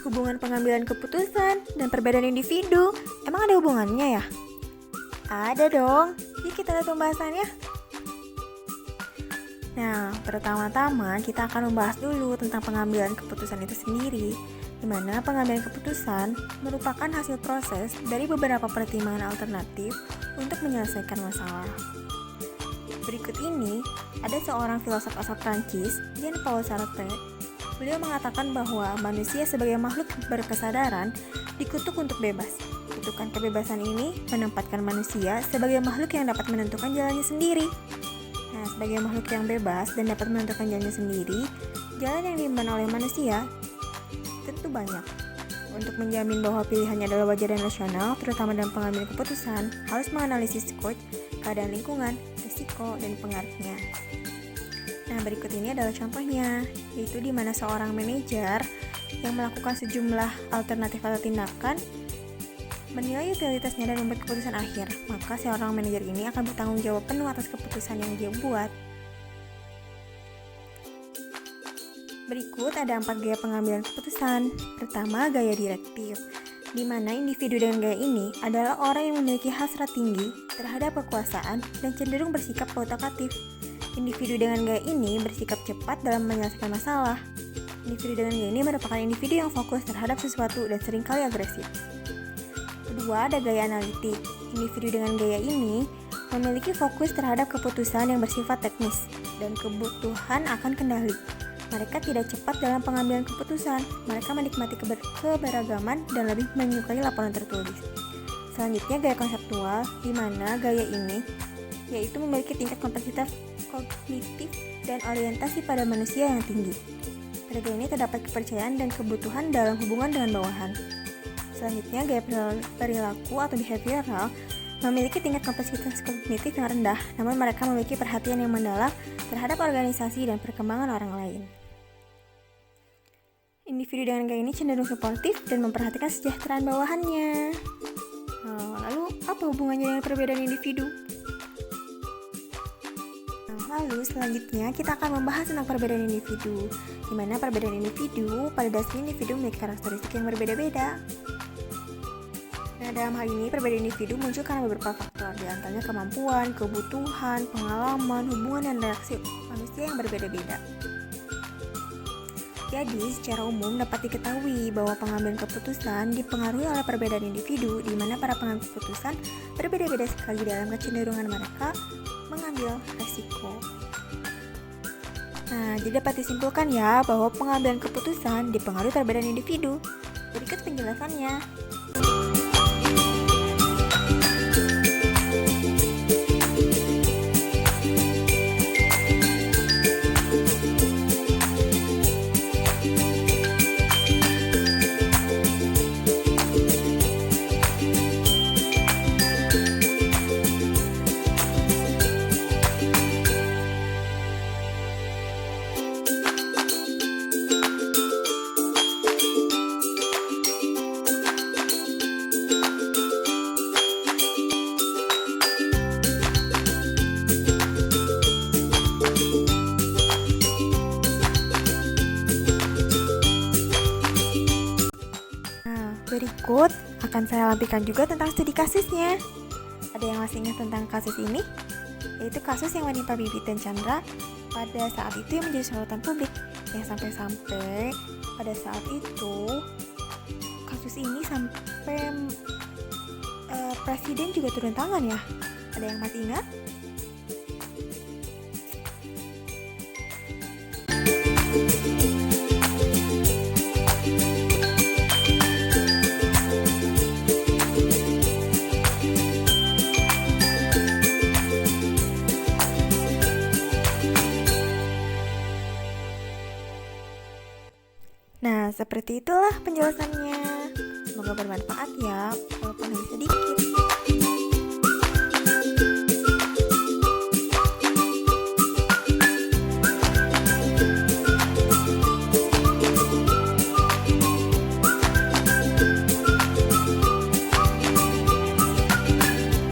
hubungan pengambilan keputusan dan perbedaan individu. Emang ada hubungannya ya? Ada dong. Yuk kita lihat pembahasannya. Nah, pertama-tama kita akan membahas dulu tentang pengambilan keputusan itu sendiri, di mana pengambilan keputusan merupakan hasil proses dari beberapa pertimbangan alternatif untuk menyelesaikan masalah. Berikut ini ada seorang filosof asal Prancis, Jean-Paul Sartre. Beliau mengatakan bahwa manusia sebagai makhluk berkesadaran dikutuk untuk bebas. Kutukan kebebasan ini menempatkan manusia sebagai makhluk yang dapat menentukan jalannya sendiri. Nah, sebagai makhluk yang bebas dan dapat menentukan jalannya sendiri, jalan yang diemban oleh manusia tentu banyak. Untuk menjamin bahwa pilihannya adalah wajar dan rasional, terutama dalam pengambilan keputusan, harus menganalisis keadaan lingkungan, risiko, dan pengaruhnya. Nah, berikut ini adalah contohnya, yaitu di mana seorang manajer yang melakukan sejumlah alternatif atau tindakan menilai utilitasnya dan membuat keputusan akhir, maka seorang manajer ini akan bertanggung jawab penuh atas keputusan yang dia buat. Berikut ada 4 gaya pengambilan keputusan. Pertama, gaya direktif, di mana individu dengan gaya ini adalah orang yang memiliki hasrat tinggi terhadap kekuasaan dan cenderung bersikap otoritatif. Individu dengan gaya ini bersikap cepat dalam menyelesaikan masalah. Individu dengan gaya ini merupakan individu yang fokus terhadap sesuatu dan seringkali agresif. Kedua, ada gaya analitik. Individu dengan gaya ini memiliki fokus terhadap keputusan yang bersifat teknis dan kebutuhan akan kendali. Mereka tidak cepat dalam pengambilan keputusan. Mereka menikmati keberagaman dan lebih menyukai laporan tertulis. Selanjutnya, gaya konseptual, di mana gaya ini yaitu memiliki tingkat kompleksitas kognitif dan orientasi pada manusia yang tinggi. Pada gaya ini terdapat kepercayaan dan kebutuhan dalam hubungan dengan bawahan. Selanjutnya, gaya perilaku atau behavioral memiliki tingkat kompleksitas kognitif yang rendah, namun mereka memiliki perhatian yang mendalam terhadap organisasi dan perkembangan orang lain. Individu dengan gaya ini cenderung suportif dan memperhatikan kesejahteraan bawahannya. Lalu, apa hubungannya dengan perbedaan individu? Lalu selanjutnya kita akan membahas tentang perbedaan individu, di mana perbedaan individu pada dasarnya individu memiliki karakteristik yang berbeda-beda. Nah, dalam hal ini perbedaan individu muncul karena beberapa faktor, di antaranya kemampuan, kebutuhan, pengalaman, hubungan, dan reaksi manusia yang berbeda-beda. Jadi, secara umum dapat diketahui bahwa pengambilan keputusan dipengaruhi oleh perbedaan individu, di mana para pengambil keputusan berbeda-beda sekali dalam kecenderungan mereka mengambil resiko. Nah, jadi dapat disimpulkan ya bahwa pengambilan keputusan dipengaruhi perbedaan individu. Berikut penjelasannya. Berikut akan saya lampirkan juga tentang studi kasusnya. Ada yang masih ingat tentang kasus ini? Yaitu kasus yang menimpa Bibit dan Chandra pada saat itu yang menjadi sorotan publik. Yang sampai-sampai pada saat itu kasus ini sampai presiden juga turun tangan ya. Ada yang masih ingat? Nah, seperti itulah penjelasannya. Semoga bermanfaat ya, walaupun hanya sedikit.